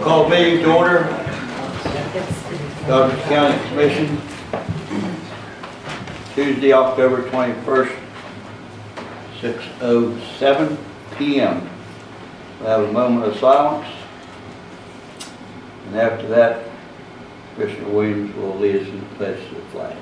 Call meeting to order. Douglas County Commission, Tuesday, October 21st, 6:07 p.m. We'll have a moment of silence, and after that, Commissioner Williams will lead us in the pledge to the flag.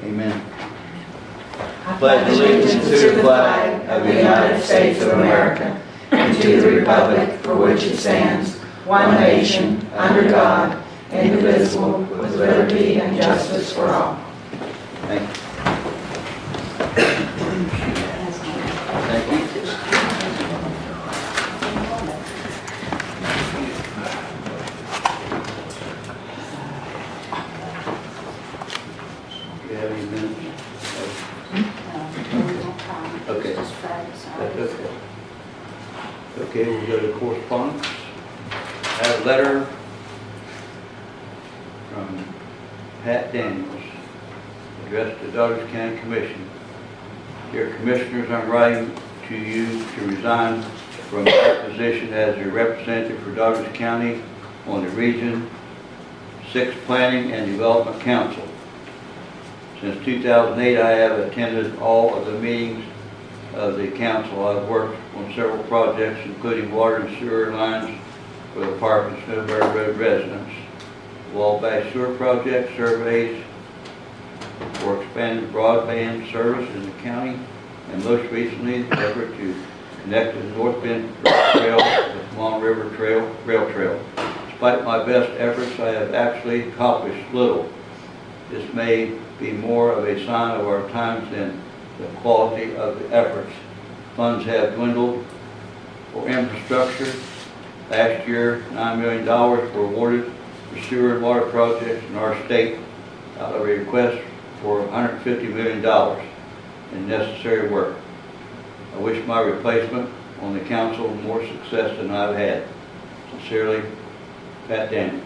Amen. I pledge allegiance to the flag of the United States of America and to the republic for which it stands, one nation, under God, indivisible, with liberty and justice for all. Thank you. Thank you. Do you have any minutes? Okay. That's okay. Okay, we'll go to correspondence. I have a letter from Pat Daniels addressed to Douglas County Commission. Dear Commissioners, I'm writing to you to resign from my position as a representative for Douglas County on the Region 6 Planning and Development Council. Since 2008, I have attended all of the meetings of the council. I've worked on several projects, including water and sewer lines for the Park and Snowberry Road residents, Wabash Sewer Project surveys for expanded broadband service in the county, and most recently, the effort to connect the North Bend Trail with Long River Rail Trail. Despite my best efforts, I have actually accomplished little. This may be more of a sign of our times than the quality of the efforts. Funds have dwindled for infrastructure. Last year, $9 million were awarded for sewer and water projects in our state out of a request for $150 million in necessary work. I wish my replacement on the council more success than I've had. Sincerely, Pat Daniels.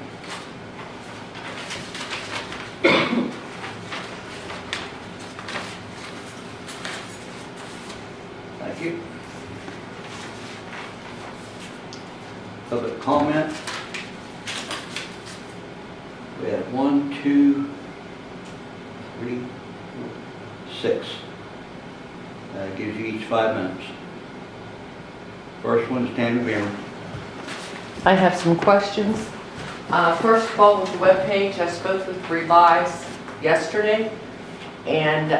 Thank you. Public comment. We have 1, 2, 3, 4, 6. Gives you each 5 minutes. First one is Tammy Beamer. I have some questions. First of all, with the webpage, I spoke with Revise yesterday, and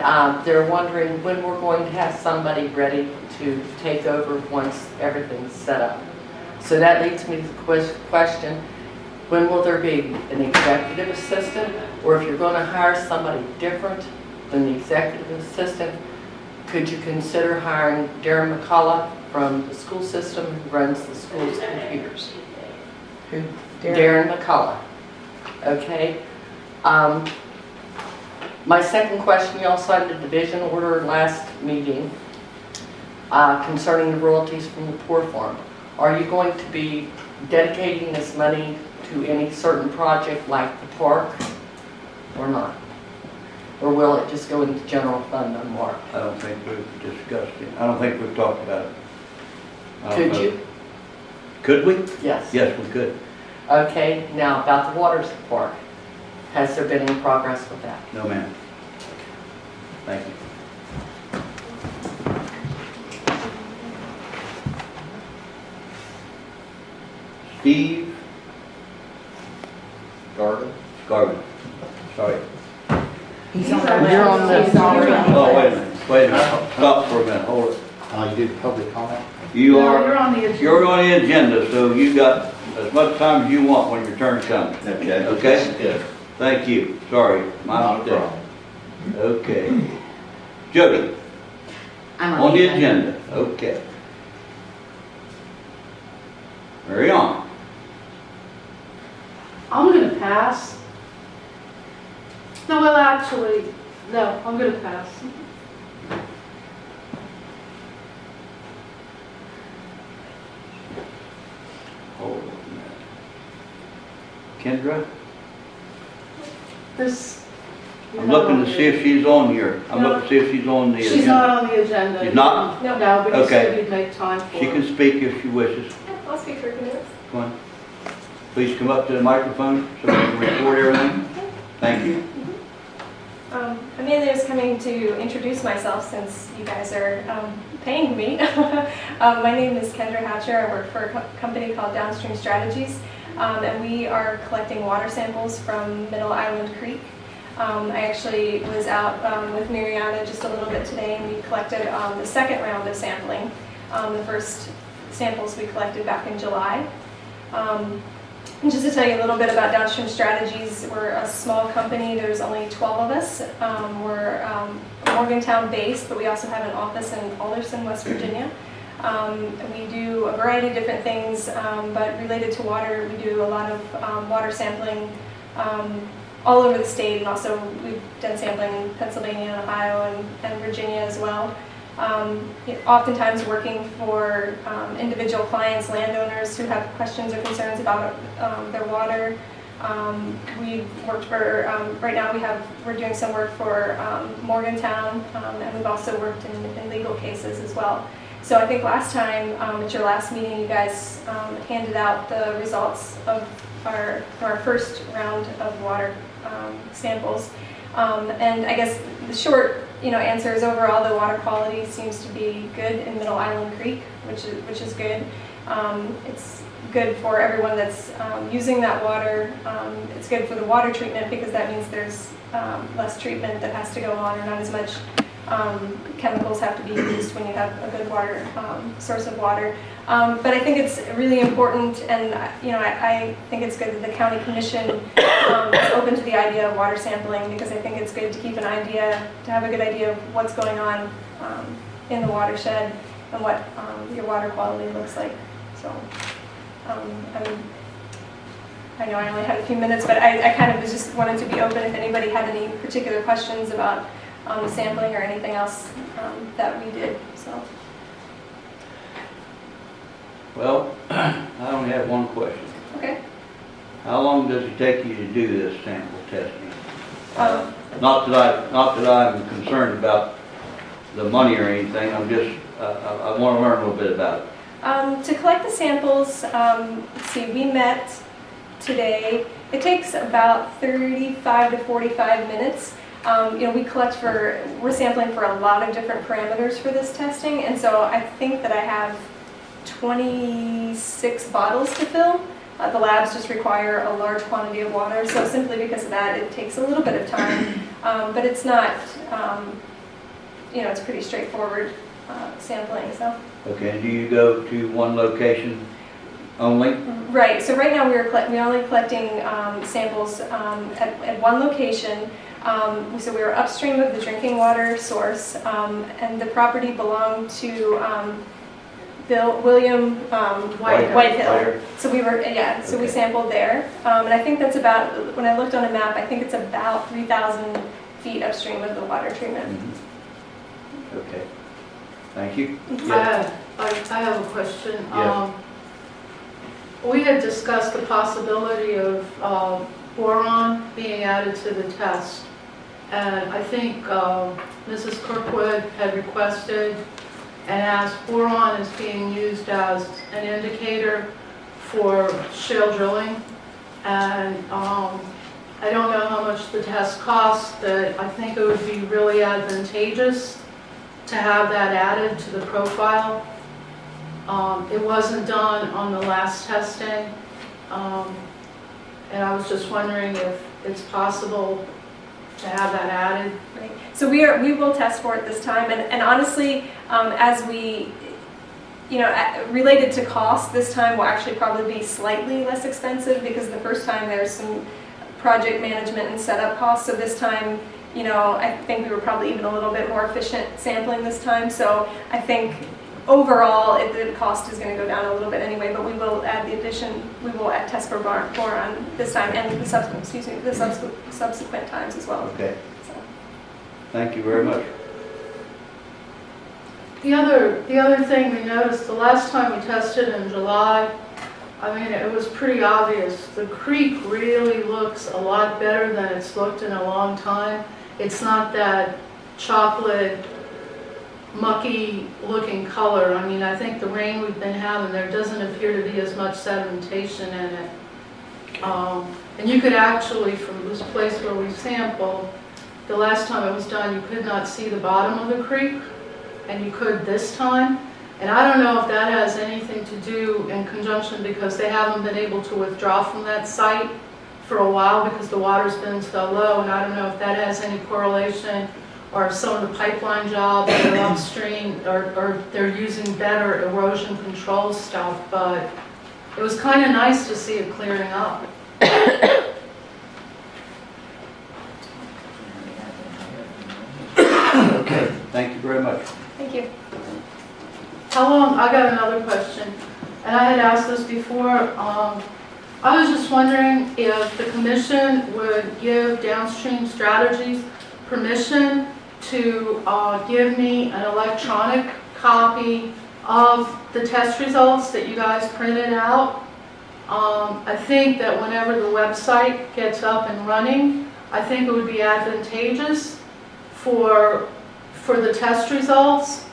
they're wondering when we're going to have somebody ready to take over once everything's set up. So that leads me to the question, when will there be an executive assistant? Or if you're going to hire somebody different than the executive assistant, could you consider hiring Darren McCullough from the school system who runs the school's computers? Who? Darren McCullough. Okay. My second question, you all signed a division order last meeting concerning the royalties from the Poor Farm. Are you going to be dedicating this money to any certain project like the park or not? Or will it just go into general fund unmarked? I don't think we've discussed it. I don't think we've talked about it. Could you? Could we? Yes. Yes, we could. Okay, now about the waters park. Has there been any progress with that? No, ma'am. Thank you. Steve Garden. Garvin. Sorry. He's on the You're on the- He's already on the Oh, wait a list. minute. Wait a minute. Stop for a minute. Hold it. You did public comment? You No, are. you're on the agenda. You're on the agenda, so you got as much time as you want when your turn comes. Okay. Okay? Good. Thank you. Sorry, my Not a mistake. problem. Okay. Jody, I'm on the agenda. Okay. Hurry on. I'm going to pass No, well, actually, no, I'm gonna pass. Hold on a minute. Kendra? This. I'm looking to see if she's on here. I'm looking to see if she's on the agenda. She's not on the agenda. She's not? No, but you Okay. said you'd make time for She her. can speak if she wishes. Yeah, I'll speak for a few minutes. Come on. Please come up to the microphone so we can record everything. Thank you. I'm mainly just coming to introduce myself since you guys are paying me. My name is Kendra Hatcher. I work for a company called Downstream Strategies, and we are collecting water samples from Middle Island Creek. I actually was out with Mariana just a little bit today, and we collected the second round of sampling. The first samples we collected back in July. And just to tell you a little bit about Downstream Strategies, we're a small company. There's only 12 of us. We're Morgantown based, but we also have an office in Alderson, West Virginia. We do a variety of different things, but related to water, we do a lot of water sampling all over the state, and also we've done sampling in Pennsylvania, Ohio, and Virginia as well. Oftentimes working for individual clients, landowners who have questions or concerns about their water. We've worked for, right now we're doing some work for Morgantown, and we've also worked in legal cases as well. So I think last time, at your last meeting, you guys handed out the results of our first round of water samples. And I guess the short answer is overall the water quality seems to be good in Middle Island Creek, which is good. It's good for everyone that's using that water. It's good for the water treatment because that means there's less treatment that has to go on, or not as much chemicals have to be used when you have a good water source of water. But I think it's really important, and I think it's good that the county commission is open to the idea of water sampling, because I think it's good to keep to have a good idea of what's going on in the watershed and what your water quality looks like. So I know I only had a few minutes, but I kind of just wanted to be open if anybody had any particular questions about the sampling or anything else that we did. So. Well, I only have one question. Okay. How long does it take you to do this sample testing? Not that I'm concerned about the money or anything. I'm just I want to learn a little bit about it. To collect the samples, let's see, we met today. It takes about 35 to 45 minutes. We're sampling for a lot of different parameters for this testing, and so I think that I have 26 bottles to fill. The labs just require a large quantity of water, so simply because of that, it takes a little bit of time, but it's not, it's pretty straightforward sampling. So. Okay, do you go to one location only? Right, so right now we're only collecting samples at one location. So we were upstream of the drinking water source, and the property belonged to William Whitehill. So we were, so we sampled there. And I think that's about, when I looked on a map, I think it's about 3,000 feet upstream of the water treatment. Mm-hmm. Okay, thank you. I have a question. Yes. We had discussed the possibility of boron being added to the test. And I think Mrs. Kirkwood had requested and asked, boron is being used as an indicator for shale drilling. And I don't know how much the test costs, but I think it would be really advantageous to have that added to the profile. It wasn't done on the last testing, and I was just wondering if it's possible to have that added. Right. So we will test for it this time, and honestly, as we, related to cost, this time will actually probably be slightly less expensive, because the first time there's some project management and setup costs. So this time, I think we were probably even a little bit more efficient sampling this time. So I think overall, the cost is going to go down a little bit anyway, but we will add the addition, we will add test for boron this time and the subsequent times as well. Okay, So. thank you very much. The other thing we noticed, the last time we tested in July, I mean, it was pretty obvious. The creek really looks a lot better than it's looked in a long time. It's not that chocolate, mucky looking color. I mean, I think the rain we've been having, there doesn't appear to be as much sedimentation in it. And you could actually, from this place where we sampled, the last time it was done, you could not see the bottom of the creek, and you could this time. And I don't know if that has anything to do in conjunction because they haven't been able to withdraw from that site for a while because the water's been so low, and I don't know if that has any correlation or if some of the pipeline jobs that are upstream or they're using better erosion control stuff, but it was kind of nice to see it clearing up. Okay, thank you very much. Thank you. How long, I got another question, and I had asked this before. I was just wondering if the commission would give Downstream Strategies permission to give me an electronic copy of the test results that you guys printed out. I think that whenever the website gets up and running, I think it would be advantageous for the test results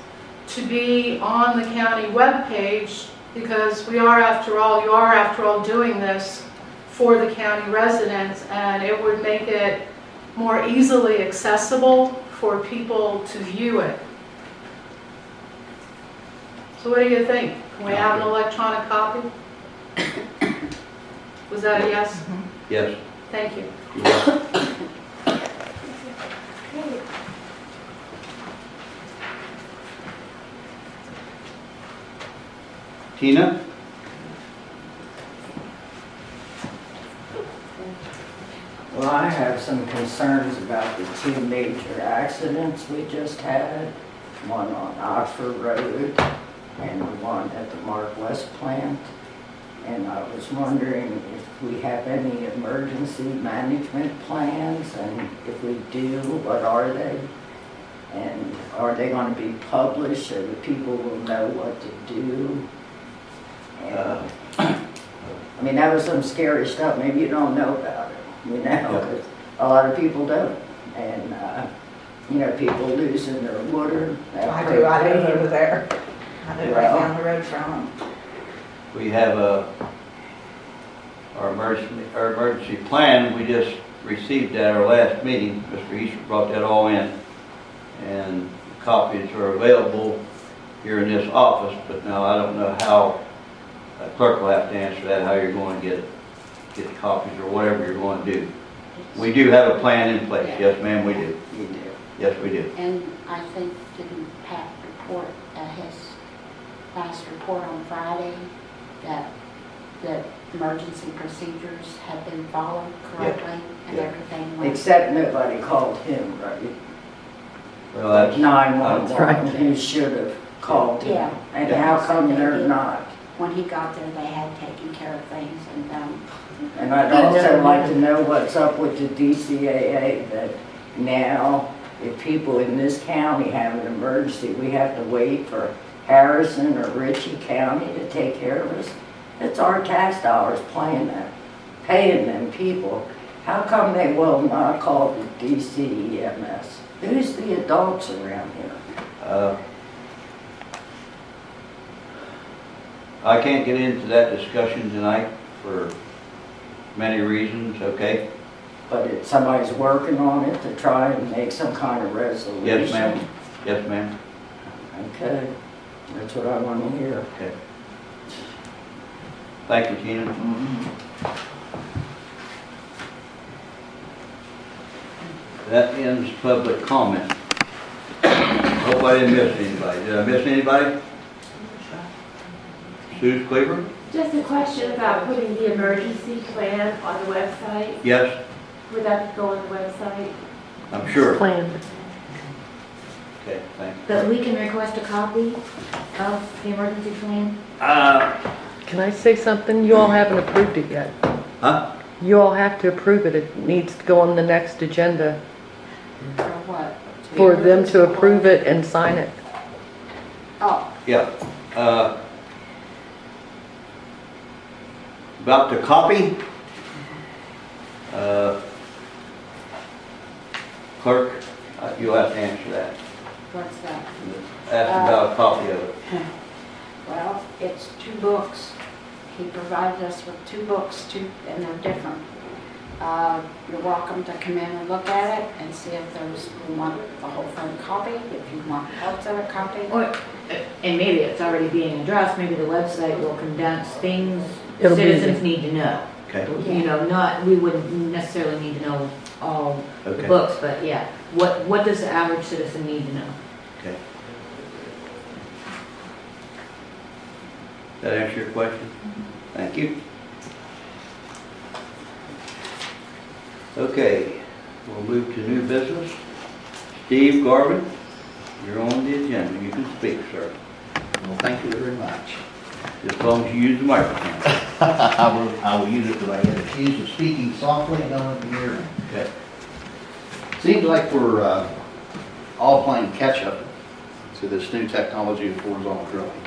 to be on the county webpage, because you are after all doing this for the county residents, and it would make it more easily accessible for people to view it. So what do you think? Can we have an electronic copy? Was that a yes? Yes. Thank you. Tina? Well, I have some concerns about the two major accidents we just had, one on Oxford Road and one at the Mark West plant. And I was wondering if we have any emergency management plans, and if we do, what are they? And are they going to be published so that people will know what to do? And, I mean, that was some scary stuff. Maybe you don't know about it, you know, 'cause a lot of people don't. And, you know, people losing their water. I do, I live over there. I live right down the road from them. We have our emergency plan. We just received at our last meeting. Mr. Easter brought that all in, and copies are available here in this office. But now I don't know how, clerk will have to answer that, how you're going to get copies or whatever you're going to do. We do have a plan in place. Yes, ma'am, we do. You do. Yes, we do. And I think, didn't Pat report his last report on Friday that the emergency procedures have been followed correctly and Yeah. everything went? Except nobody called him, right? Well, that's 911, who should have called him. Yeah. And Yeah. how come they're not? When he got there, they had taken care of things and And I'd also like to know what's up with the DCAA, that now, if people in this county have an emergency, we have to wait for Harrison or Ritchie County to take care of us. It's our tax dollars paying them people. How come they will not call the DCEMS? Who's the adults around here? I can't get into that discussion tonight for many reasons, okay? But somebody's working on it to try and make some kind of resolution. Yes, ma'am. Yes, ma'am. Okay, that's what I want to hear. Okay. Thank you, Tina. That ends public comment. Hope I didn't miss anybody. Did I miss anybody? Suze Cleaver? Just a question about putting the emergency plan on the website. Yes, Would that go on the website? I'm sure. Plan. Okay, thank you. But we can request a copy of the emergency plan? Can I say something? You all haven't approved it yet. Huh? You all have to approve it. It needs to go on the next agenda For what? for them to approve it and sign it. Oh, Yeah. About the copy, clerk, you'll have to answer that. what's that? Ask about a copy of it. Well, it's 2 books. He provided us with 2 books, and they're different. You're welcome to come in and look at it and see if you want the whole thing copied, if you want parts of it copied. Or, and maybe it's already being addressed, maybe the website will condense things It'll be- citizens need to know. Okay. You know, we wouldn't necessarily need to know all the Okay. books, but yeah, what does the average citizen need to know? Okay. That answer your question? Thank you. Okay, we'll move to new business. Steve Garvin, you're on the agenda. You can speak, sir. Well, thank you very much. As long as you use the microphone. I will use it because I get accused of speaking softly and no one can hear me. Okay. Seems like we're all playing catch-up to this new technology of horizontal drilling.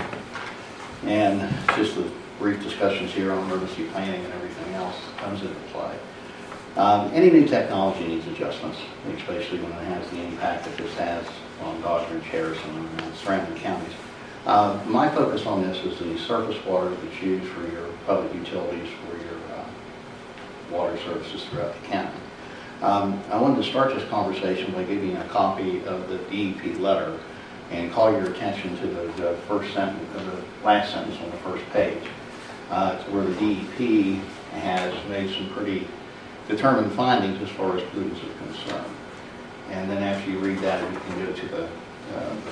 And just the brief discussions here on emergency planning and everything else comes into play. Any new technology needs adjustments, especially when it has the impact that this has on Doddridge, Harrison, and surrounding counties. My focus on this is the surface water that's used for your public utilities, for your water services throughout the county. I wanted to start this conversation by giving you a copy of the DEP letter and call your attention to the first sentence, the last sentence on the first page. It's where the DEP has made some pretty determined findings as far as pollutants are concerned. And then after you read that, you can go to the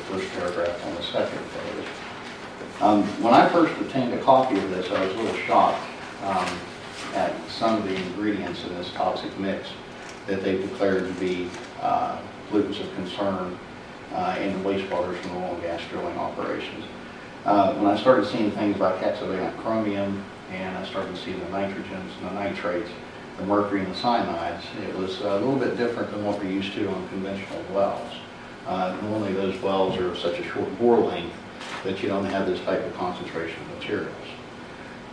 first paragraph on the second page. When I first obtained a copy of this, I was a little shocked at some of the ingredients in this toxic mix that they declared to be pollutants of concern in the wastewaters from oil and gas drilling operations. When I started seeing things like hexavalent chromium, and I started seeing the nitrogens and the nitrates, the mercury and the cyanides, it was a little bit different than what we're used to on conventional wells. Normally those wells are of such a short bore length that you don't have this type of concentration of materials.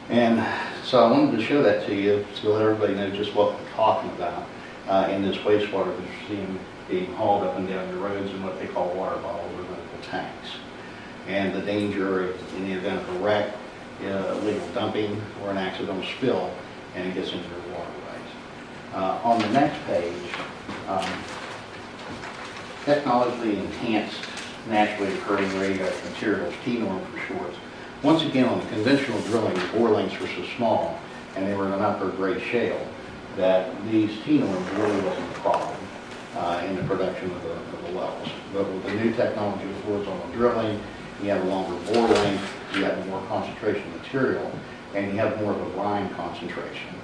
And so I wanted to show that to you to let everybody know just what we're talking about in this wastewater that you're seeing being hauled up and down the roads in what they call water bottles or medical tanks. And the danger in the event of a wreck, illegal dumping, or an accidental spill, and it gets into your waterways. On the next page, technologically enhanced naturally occurring radioactive materials, T-norm for short. Once again, on the conventional drilling, the bore lengths were so small, and they were in an upper grade shale, that these T-norms really wasn't a problem in the production of the wells. But with the new technology of horizontal drilling, you have a longer bore length, you have more concentration of material, and you have more of a brine concentration.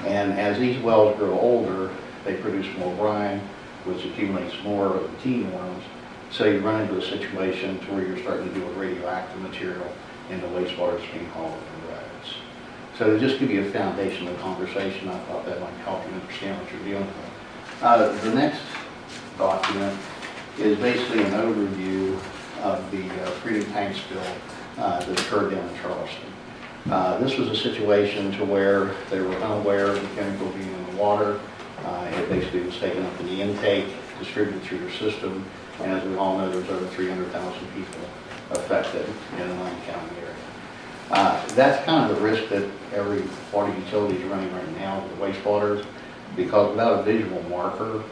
And as these wells grow older, they produce more brine, which accumulates more of the T-norms. So you run into a situation to where you're starting to deal with radioactive material in the wastewater that's being hauled from the roads. So to just give you a foundation of the conversation, I thought that might help you understand what you're dealing with. The next document is basically an overview of the treating tank spill that occurred down in Charleston. This was a situation to where they were unaware of the chemical being in the water. It basically was taken up in the intake, distributed through their system, and as we all know, there's over 300,000 people affected in the 9-county area. That's kind of the risk that every water utility is running right now with the wastewaters, because without a visual marker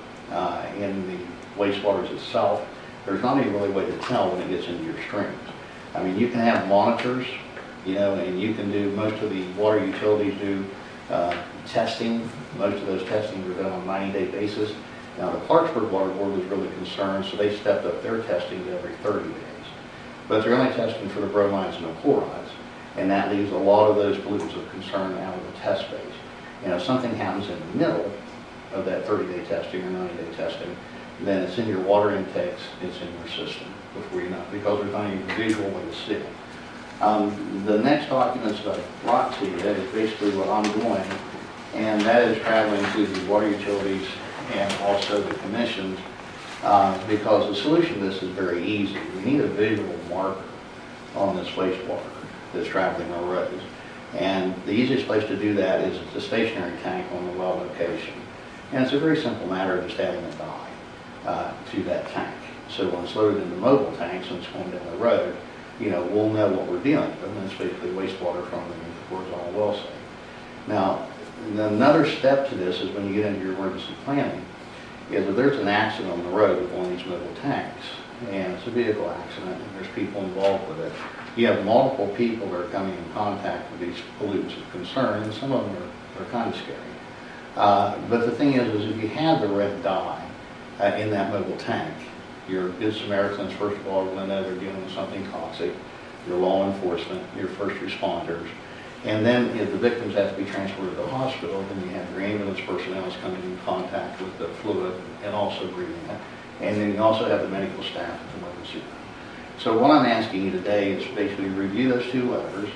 in the wastewaters itself, there's not even really a way to tell when it gets into your streams. I mean, you can have monitors, you know, and you can do, most of the water utilities do testing. Most of those testings are done on a 90-day basis. Now, the Clarksburg Water Board was really concerned, so they stepped up their testing to every 30 days. But they're only testing for the bromides and the chlorides, and that leaves a lot of those pollutants of concern out of the test phase. You know, if something happens in the middle, of that 30-day testing or 90-day testing, then it's in your water intakes, it's in your system before you know it, because there's not even a visual way to see it. The next documents that I brought to you is basically what I'm doing, and that is traveling to the water utilities and also the commissions, because the solution to this is very easy. We need a visual marker on this wastewater that's traveling our roads. And the easiest place to do that is it's a stationary tank on the well location. And it's a very simple matter of just adding a dye to that tank. So when it's loaded into mobile tanks and it's going down the road, we'll know what we're dealing with, and it's basically wastewater from the horizontal well site. Now, another step to this is when you get into your emergency planning, is if there's an accident on the road with one of these mobile tanks, and it's a vehicle accident, and there's people involved with it, you have multiple people that are coming in contact with these pollutants of concern, and some of them are kind of scary. But the thing is if you have the red dye in that mobile tank, your good Samaritans, first of all, are going to know they're dealing with something toxic, your law enforcement, your first responders, and then if the victims have to be transported to the hospital, then you have your ambulance personnel is coming in contact with the fluid and also breathing it. And then you also have the medical staff at the emergency room. So what I'm asking you today is basically review those two letters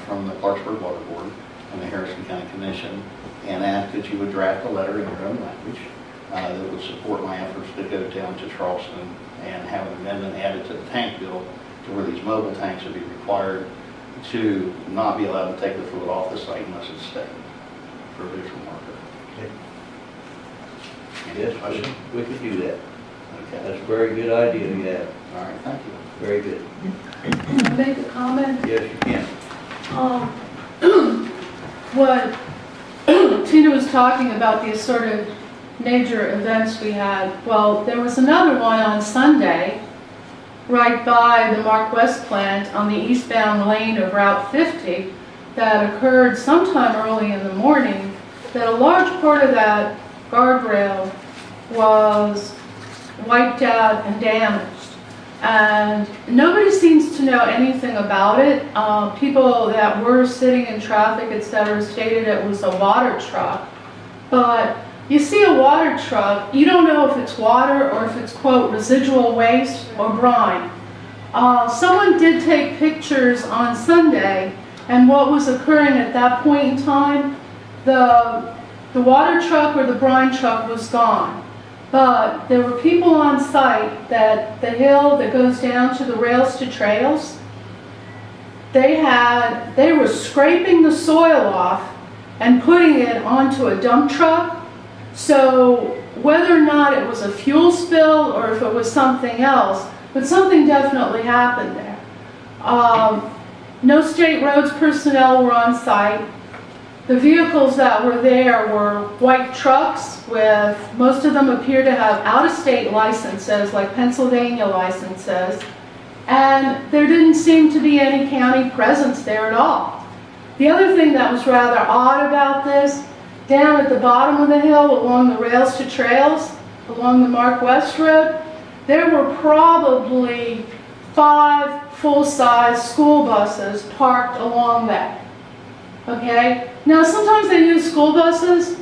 from the Clarksburg Water Board and the Harrison County Commission, and ask that you would draft a letter in your own language that would support my efforts to go down to Charleston and have an amendment added to the tank bill to where these mobile tanks would be required to not be allowed to take the fluid off the site unless it's stayed for a visual marker. Yes, we could do that. Okay. That's a very good idea you have. All right, thank you. Very good. Can I make a comment? Yes, you can. What Tina was talking about, the assorted major events we had, well, there was another one on Sunday right by the Mark West plant on the eastbound lane of Route 50 that occurred sometime early in the morning, that a large part of that guardrail was wiped out and damaged. And nobody seems to know anything about it. People that were sitting in traffic, etc., stated it was a water truck. But you see a water truck, you don't know if it's water or if it's, quote, residual waste or brine. Someone did take pictures on Sunday, and what was occurring at that point in time, the water truck or the brine truck was gone. But there were people on site that the hill that goes down to the rails to trails, they were scraping the soil off and putting it onto a dump truck. So whether or not it was a fuel spill or if it was something else, but something definitely happened there. No state roads personnel were on site. The vehicles that were there were white trucks with, most of them appear to have out-of-state licenses, like Pennsylvania licenses, and there didn't seem to be any county presence there at all. The other thing that was rather odd about this, down at the bottom of the hill along the rails to trails, along the Mark West Road, there were probably 5 full-size school buses parked along that. Okay? Now, sometimes they use school buses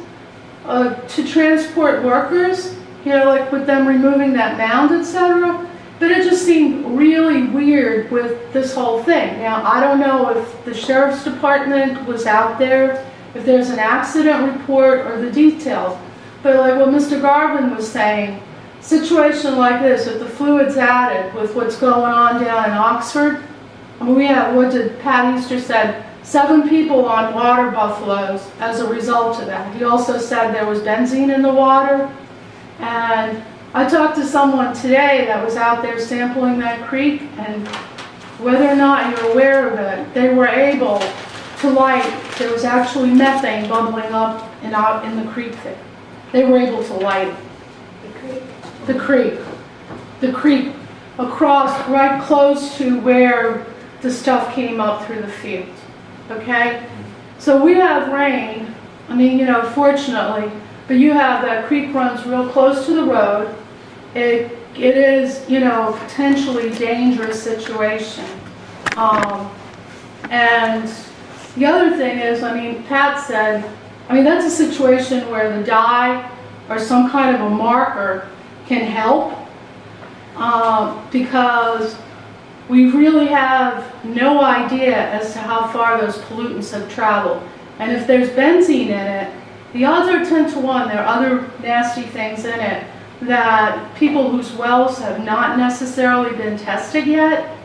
to transport workers, like with them removing that mound, etc. But it just seemed really weird with this whole thing. Now, I don't know if the sheriff's department was out there, if there's an accident report or the details. But like what Mr. Garvin was saying, situation like this, with the fluids added, with what's going on down in Oxford, I mean, we have, what did Pat Easter said, 7 people on water buffaloes as a result of that. He also said there was benzene in the water. And I talked to someone today that was out there sampling that creek, and whether or not you're aware of it, they were able to light, there was actually methane bubbling up and out in the creek there. They were able to light it. The creek across, right close to where the stuff came up through the field. Okay? So we have rain, I mean, fortunately, but you have that creek runs real close to the road. It is, potentially dangerous situation. And the other thing is, Pat said, that's a situation where the dye or some kind of a marker can help, because we really have no idea as to how far those pollutants have traveled. And if there's benzene in it, the odds are 10 to 1 there are other nasty things in it that people whose wells have not necessarily been tested yet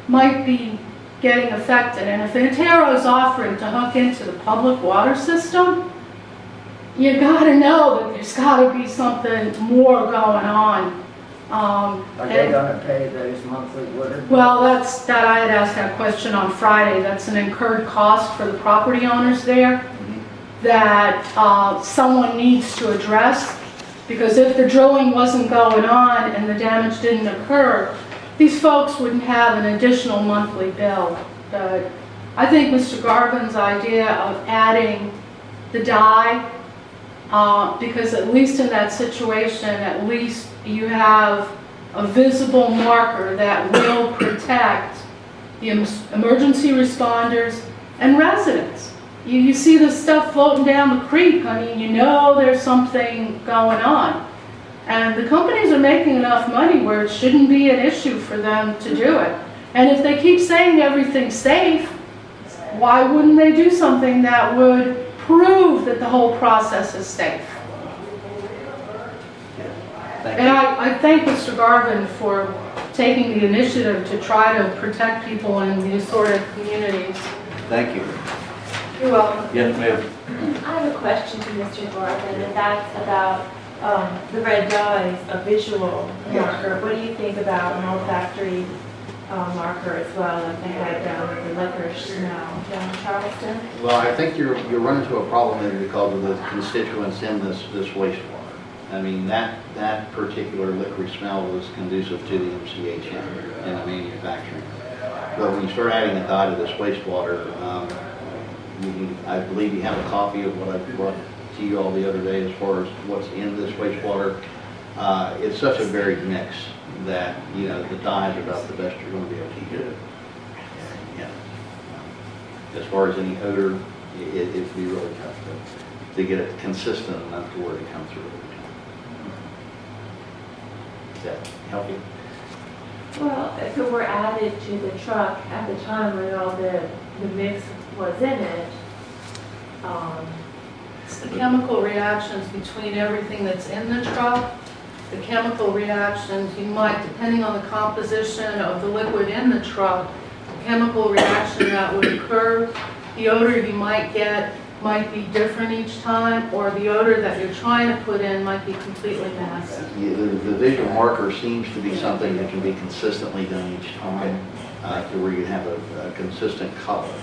might be getting affected. And if Antero is offering to hook into the public water system, you gotta know that there's gotta be something more going on. Are they gonna pay those monthly water bills? Well, I had asked that question on Friday. That's an incurred cost for the property owners there that someone needs to address, because if the drilling wasn't going on and the damage didn't occur, these folks wouldn't have an additional monthly bill. But I think Mr. Garvin's idea of adding the dye, because at least in that situation, at least you have a visible marker that will protect the emergency responders and residents. You see this stuff floating down the creek, I mean, you know there's something going on. And the companies are making enough money where it shouldn't be an issue for them to do it. And if they keep saying everything's safe, why wouldn't they do something that would prove that the whole process is safe? Thank And you. I thank Mr. Garvin for taking the initiative to try to protect people in these sort of communities. Thank you. You're welcome. Yes, ma'am. I have a question to Mr. Garvin, and that's about the red dye, a visual marker. What do you think about an olfactory marker as well, like they had down at the liquor smell down in Charleston? Well, I think you're running into a problem there because of the constituents in this wastewater. I mean, that particular liquor smell was conducive to the MCH in the manufacturing. But when you start adding a dye to this wastewater, I believe you have a copy of what I brought to you all the other day as far as what's in this wastewater. It's such a varied mix that, you know, the dye is about the best you're going to be able to get. Yeah. As far as any odor, it'd be really tough to get it consistent enough to where it comes through every time. Does that help you? Well, if it were added to the truck at the time when all the mix was in it, It's the chemical reactions between everything that's in the truck. The chemical reactions, you might, depending on the composition of the liquid in the truck, the chemical reaction that would occur, the odor you might get might be different each time, or the odor that you're trying to put in might be completely masked. Yeah, the visual marker seems to be something that can be consistently done each time, to where you have a consistent color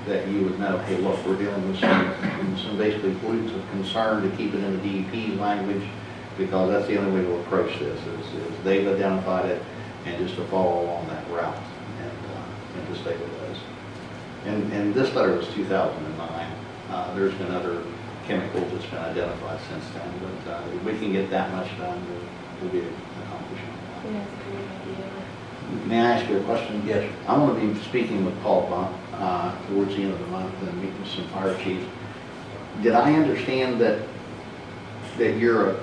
that you would know, hey, look, we're dealing with some basically pollutants of concern, to keep it in the DEP language, because that's the only way to approach this, is they've identified it, and just to follow along that route, and to stay with those. And this letter was 2009. There's been other chemicals that's been identified since then, but if we can get that much done, we'll be accomplishing that. yeah, it's a great idea. May I ask you a question? Yes. I'm going to be speaking with Paul Bump towards the end of the month and meeting with some fire chiefs. Did I understand that you're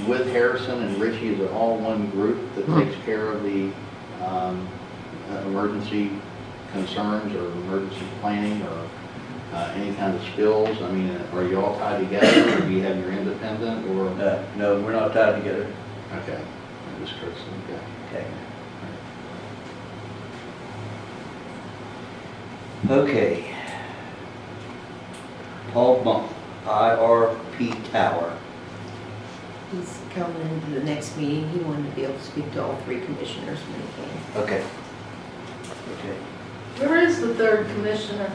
with Harrison and Ritchie, is it all one group that takes care of the emergency concerns or emergency planning or any kind of spills? I mean, are you all tied together, or do you have your independent, or? No, we're not tied together. Okay. Just Kirsten, okay. Okay. Okay. Paul Bump, IRP Tower. He's coming into the next meeting. He wanted to be able to speak to all three commissioners when he came. Okay. Okay. Where is the third commissioner?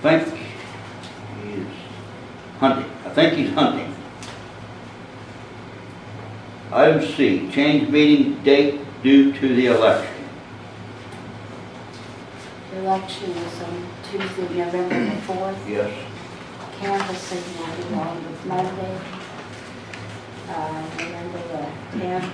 I think he's hunting. I think he's hunting. Item C, change meeting date due to the election. The election is on Tuesday, November the 4th. Yes. Canvassing will be on Monday, November the 10th.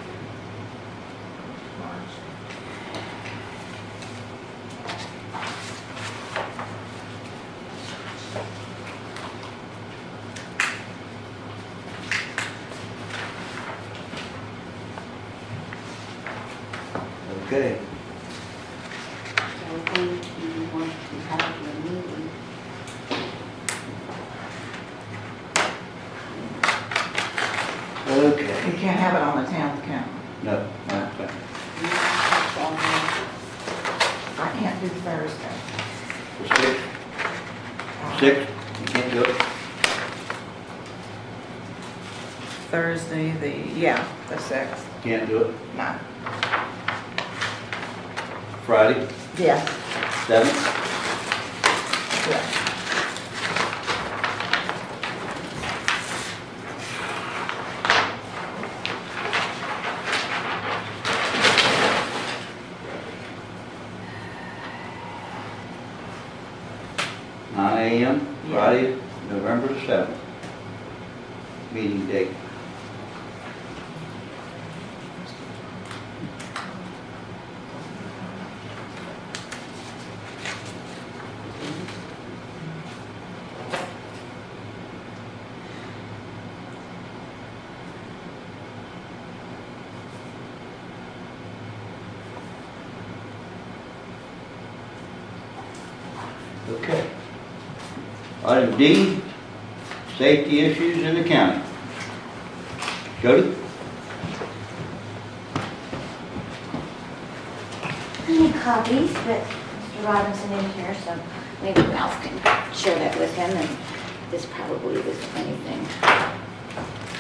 Okay. So when do you want to have your meeting? Okay. You can't have it on the town council. No, no, no. I can't do Thursday. The sixth? Sixth, you can't do it? Thursday, the 6th. Can't do it? No. Friday, Yes. 7th? Yes. AM, Friday, November the 7th. Meeting date. Okay. Item D, safety issues in the county. Jody? I need copies, but Mr. Robinson isn't here, so maybe Ralph can share that with him, and this probably isn't anything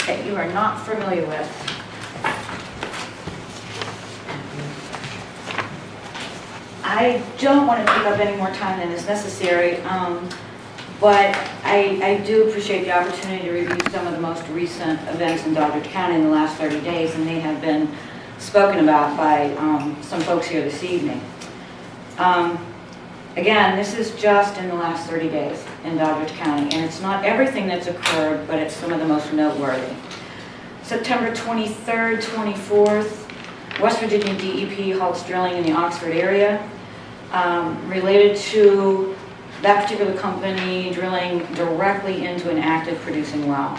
that you are not familiar with. I don't want to take up any more time than is necessary, but I do appreciate the opportunity to review some of the most recent events in Doddridge County in the last 30 days, and they have been spoken about by some folks here this evening. Again, this is just in the last 30 days in Doddridge County, and it's not everything that's occurred, but it's some of the most noteworthy. September 23rd, 24th, West Virginia DEP halts drilling in the Oxford area. Related to that particular company drilling directly into an active producing well.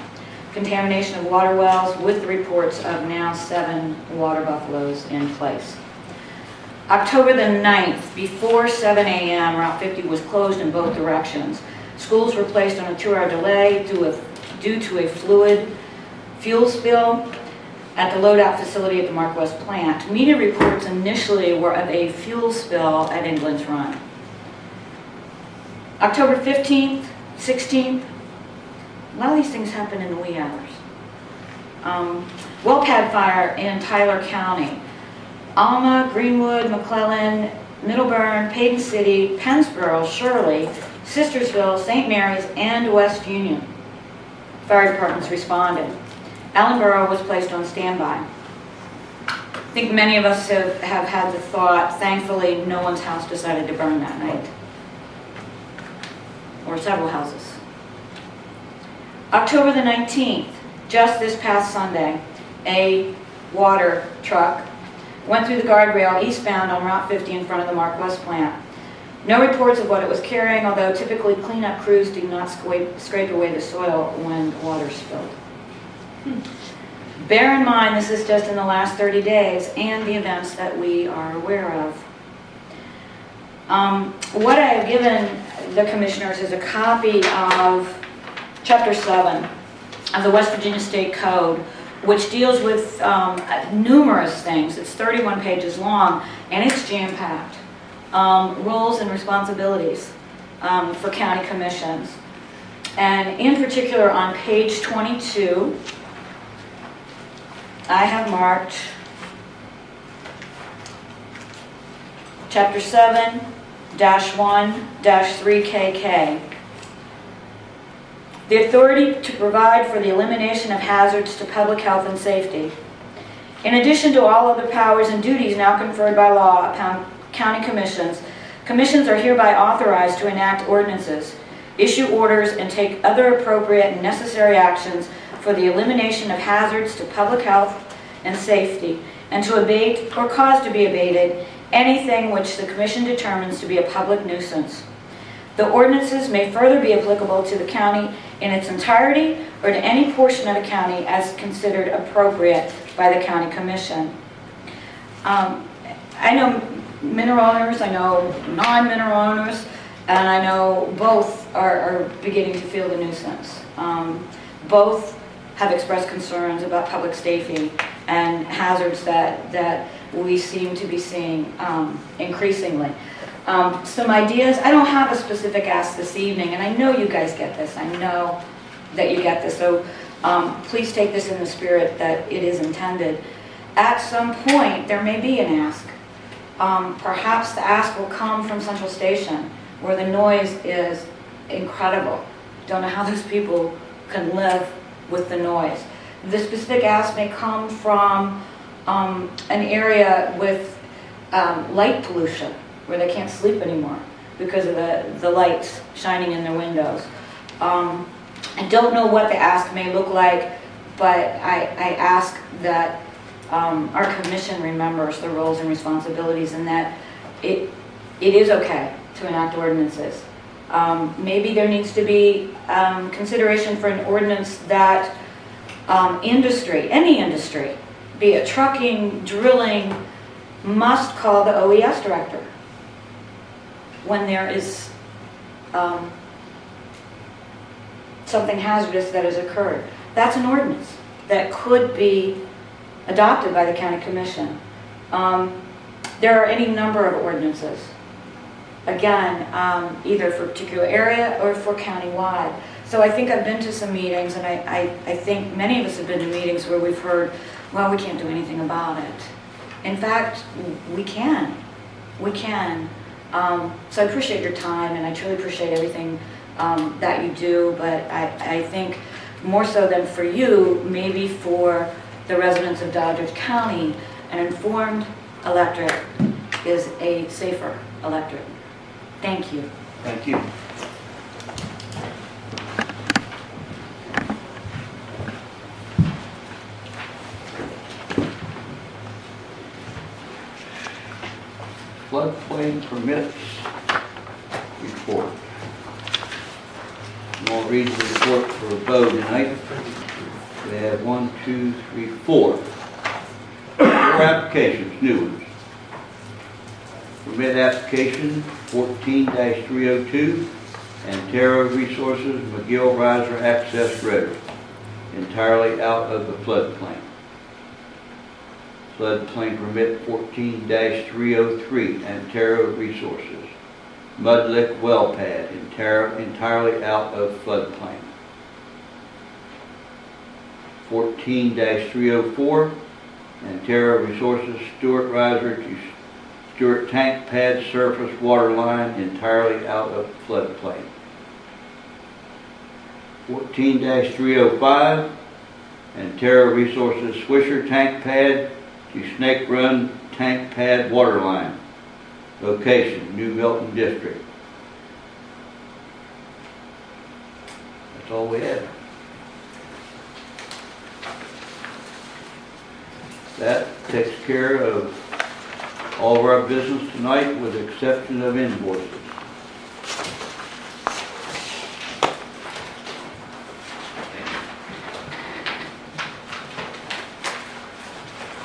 Contamination of water wells with the reports of now 7 water buffaloes in place. October the 9th, before 7 a.m., Route 50 was closed in both directions. Schools were placed on a 2-hour delay due to a fluid fuel spill at the loadout facility at the Mark West plant. Media reports initially were of a fuel spill at England's Run. October 15th, 16th, a lot of these things happen in the wee hours. Well pad fire in Tyler County. Alma, Greenwood, McClellan, Middleburn, Payton City, Pennsboro, Shirley, Sistersville, St. Mary's, and West Union. Fire departments responded. Allenboro was placed on standby. I think many of us have had the thought, thankfully no one's house decided to burn that night. Or several houses. October the 19th, just this past Sunday, a water truck went through the guardrail eastbound on Route 50 in front of the Mark West plant. No reports of what it was carrying, although typically cleanup crews do not scrape away the soil when water spilled. Bear in mind, this is just in the last 30 days and the events that we are aware of. What I have given the commissioners is a copy of Chapter 7 of the West Virginia State Code, which deals with numerous things. It's 31 pages long, and it's jam-packed. Roles and responsibilities for county commissions. And in particular, on page 22, I have marked Chapter 7-1-3KK. The authority to provide for the elimination of hazards to public health and safety. In addition to all other powers and duties now conferred by law upon county commissions, commissions are hereby authorized to enact ordinances, issue orders, and take other appropriate and necessary actions for the elimination of hazards to public health and safety, and to abate or cause to be abated anything which the Commission determines to be a public nuisance. The ordinances may further be applicable to the county in its entirety or to any portion of the county as considered appropriate by the County Commission. I know mineral owners, I know non-mineral owners, and I know both are beginning to feel the nuisance. Both have expressed concerns about public safety and hazards that we seem to be seeing increasingly. Some ideas, I don't have a specific ask this evening, and I know you guys get this, I know that you get this, so please take this in the spirit that it is intended. At some point, there may be an ask. Perhaps the ask will come from Central Station, where the noise is incredible. Don't know how those people can live with the noise. The specific ask may come from an area with light pollution, where they can't sleep anymore because of the lights shining in their windows. I don't know what the ask may look like, but I ask that our commission remembers the roles and responsibilities, and that it is okay to enact ordinances. Maybe there needs to be consideration for an ordinance that industry, any industry, be it trucking, drilling, must call the OES director when there is something hazardous that has occurred. That's an ordinance that could be adopted by the county commission. There are any number of ordinances, again, either for a particular area or for countywide. So I think I've been to some meetings, and I think many of us have been to meetings where we've heard, well, we can't do anything about it. In fact, we can. We can. So I appreciate your time, and I truly appreciate everything that you do, but I think more so than for you, maybe for the residents of Doddridge County, an informed electorate is a safer electorate. Thank you. Thank you. Floodplain permits report. I'm going to read the report for a vote tonight. We have 1, 2, 3, 4. 4 applications, new ones. Permit application 14-302, Antero Resources, McGill Riser Access Road, entirely out of the floodplain. Floodplain permit 14-303, Antero Resources, Mudlick Well Pad, entirely out of floodplain. 14-304, Antero Resources, Stewart Riser to Stewart Tank Pad Surface Water Line, entirely out of floodplain. 14-305, Antero Resources, Swisher Tank Pad to Snake Run Tank Pad Water Line. Location, New Milton District. That's all we have. That takes care of all of our business tonight, with the exception of invoices.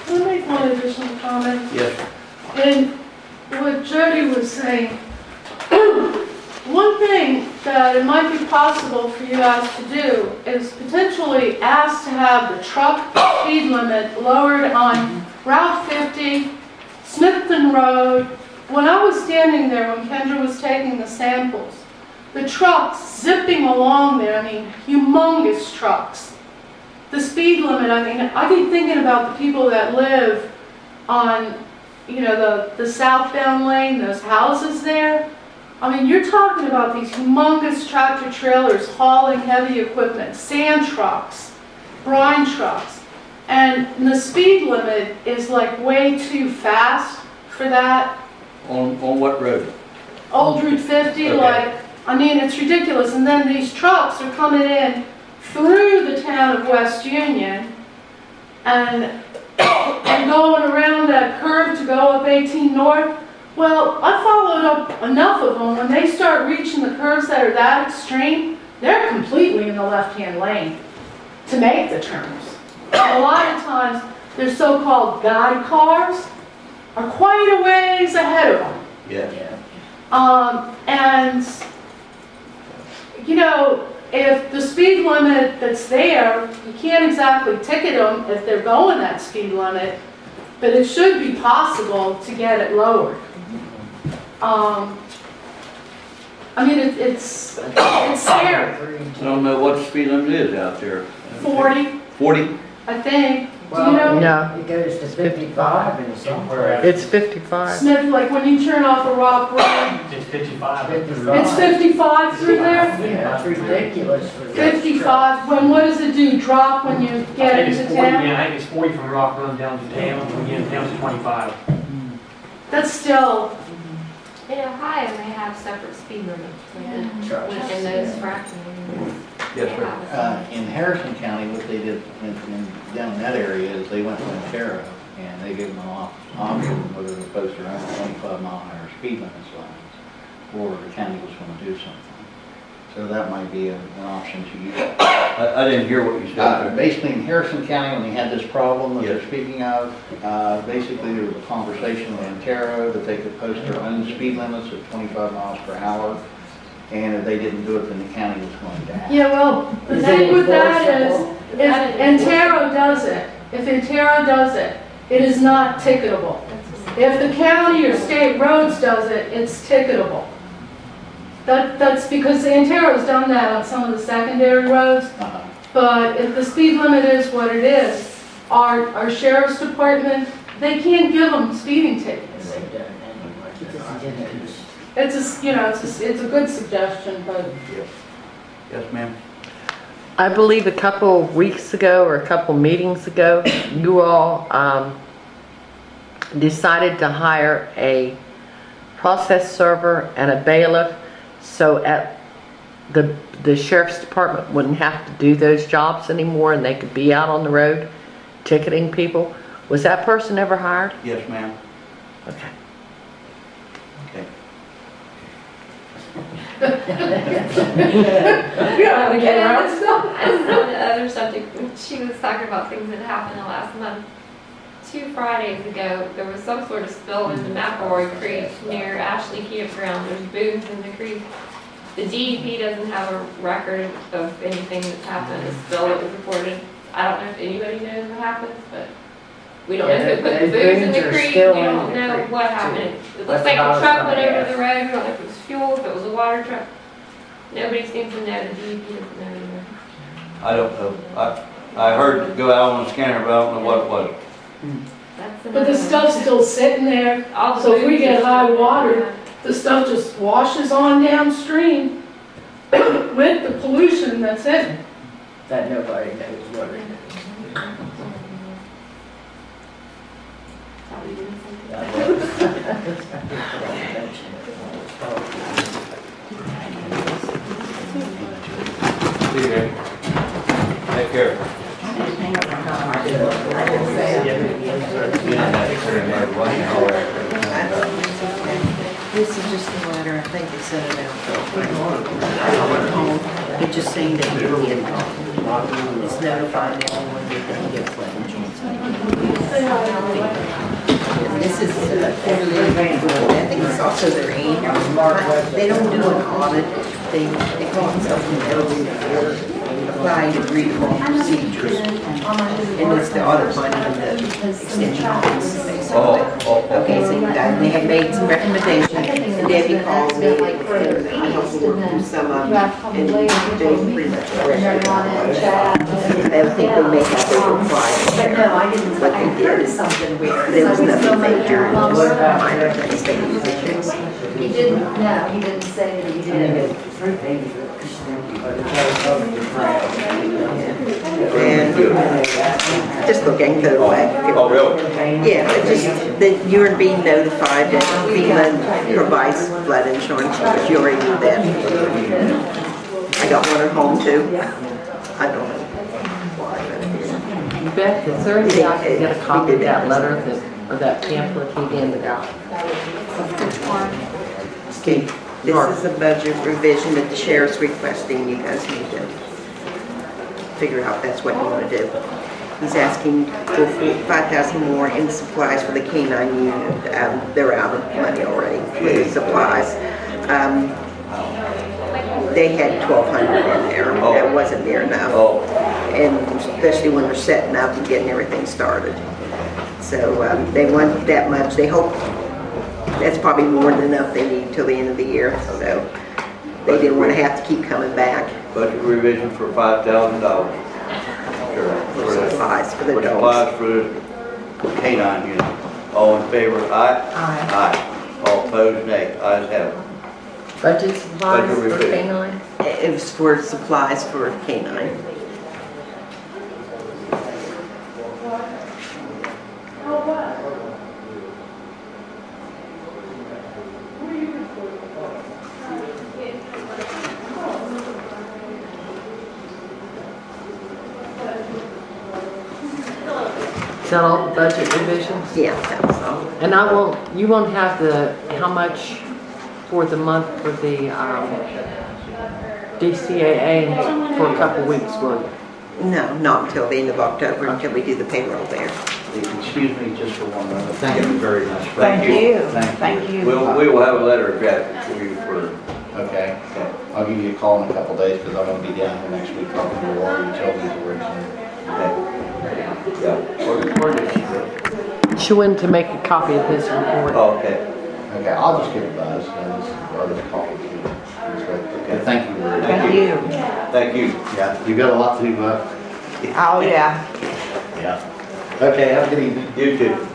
Can I make one additional comment? Yes. And what Jody was saying, one thing that it might be possible for you guys to do is potentially ask to have the truck speed limit lowered on Route 50, Smithton Road. When I was standing there when Kendra was taking the samples, the trucks zipping along there, I mean, humongous trucks. The speed limit, I mean, I keep thinking about the people that live on, you know, the southbound lane, those houses there. I mean, you're talking about these humongous tractor trailers hauling heavy equipment, sand trucks, brine trucks. And the speed limit is like way too fast for that. On what road? Old Route 50, Okay. like, I mean, it's ridiculous. And then these trucks are coming in through the town of West Union and going around that curve to go up 18 North. Well, I followed up enough of them. When they start reaching the curves that are that extreme, they're completely in the left-hand lane to make the turns. A lot of times, they're so-called guide cars, are quite a ways ahead of them. Yeah. And, you know, if the speed limit that's there, you can't exactly ticket them if they're going that speed limit, but it should be possible to get it lowered. I mean, it's scary. I don't know what the speed limit is out there. 40, 40? I think. Do you know? No. It goes to 55 in some places. It's 55. Smith, like when you turn off a Rock Road, It's 55. it's 55 through there? Yeah, it's ridiculous. 55, what does it do, drop when you get I think into it's 40, town? yeah, I think it's 40 from Rock Run down to town, when you get in town it's 25. That's still, In Ohio, they have separate speed limits within those fractions. Yes, sir. In Harrison County, what they did down in that area is they went to Ontario and they gave them an option whether to post their own 25-mile-an-hour speed limit signs or the county was going to do something. So that might be an option to use. I didn't hear what you said. Basically, in Harrison County, when they had this problem that Yes. they're speaking of, basically there was a conversation with Ontario that they could post their own speed limits of 25 miles per hour. And if they didn't do it, then the county was going to act. yeah, well, the Is thing it with that is, enforceable? if Antero does it, it is not ticketable. If the county or state roads does it, it's ticketable. That's because Antero's done that on some of the secondary roads, but if the speed limit is what it is, our sheriff's department, they can't give them speeding tickets. It's a, you know, it's a good suggestion, but. Yes, ma'am. I believe a couple weeks ago or a couple meetings ago, you all decided to hire a process server and a bailiff so at the sheriff's department wouldn't have to do those jobs anymore and they could be out on the road ticketing people. Was that person ever hired? Yes, ma'am. Okay. Okay. As on the other subject, she was talking about things that happened the last month. 2 Fridays ago, there was some sort of spill in the McElroy Creek near Ashley Campground. There's booths in the creek. The DEP doesn't have a record of anything that's happened, a spill that was reported. I don't know if anybody knows what happened, but we don't know if it put the booths in the creek. We don't know what happened. It looks like a truck went over the road. We don't know if it was fuel, if it was a water truck. Nobody seems to know. The DEP doesn't know either. I don't know. I heard it go out on the scanner, but I don't know what it was. That's But the stuff's still sitting there, all the so if we booths get are high still water, there. the stuff just washes on downstream with the pollution that's in it. That nobody knows what it is. Thought we didn't say that. See you, Amy. Take care. This is just the letter, I think it sent it out. I went home, it's just saying that you will get it's notifying everyone that they get flood insurance. This is, I think it's also their annual, they don't do an audit, they call it something apply to readable procedures. And it's the audit money and the extension office, basically. Okay, so they have made some recommendations, and Debbie called me, and I helped her work through some of them, and they pretty much corrected them. I think they make it so required. No, I didn't, What I they did heard is, something weird. there was nothing major, it was minor things they needed to fix. He didn't, no, he didn't say that he did. And just looking the other way. Oh, really? Yeah, but just that you are being notified that FEMA provides flood insurance, but you already knew that. I got one at home too. I don't know why, Beth, is there any way I can get a copy of that letter or that pamphlet he handed out? but. Okay, this is a budget revision that the sheriff's requesting. You guys need to figure out that's what you want to do. He's asking for 5,000 more in supplies for the K-9 unit. They're out of money already with the supplies. They had 1,200 in there. That wasn't near enough. Oh, And especially when they're setting up and getting everything started. So they want that much. They hope that's probably more than enough they need till the end of the year. So they didn't want to have to keep coming back budget revision for $5,000. for supplies for the For dogs. supplies for the canine unit. All in favor, aye? Aye. Aye. All opposed, nay. Ayes have it. Budget supplies Budget for revision. canine? It was for supplies for K-9. Is that all the budget revisions? Yeah, that was all. And you won't have how much for the month for the DCAA for a couple weeks, will you? No, not until the end of October, until we do the payroll there. Excuse me just for one moment. Thank you very much. Thank you. Thank you. We will have a letter drafted for you for, Okay. I'll give you a call in a couple days because I'm going to be down here next week talking to the water utilities originally. yeah. Where did she go? She went to make a copy of his report. Oh, okay. Okay, I'll just give it a buzz or just call it to you. That's great. Okay, thank you very much. Thank you. Thank you. Yeah, you got a lot to do, bud. Oh, yeah. Yeah. Okay, have a good evening. You too.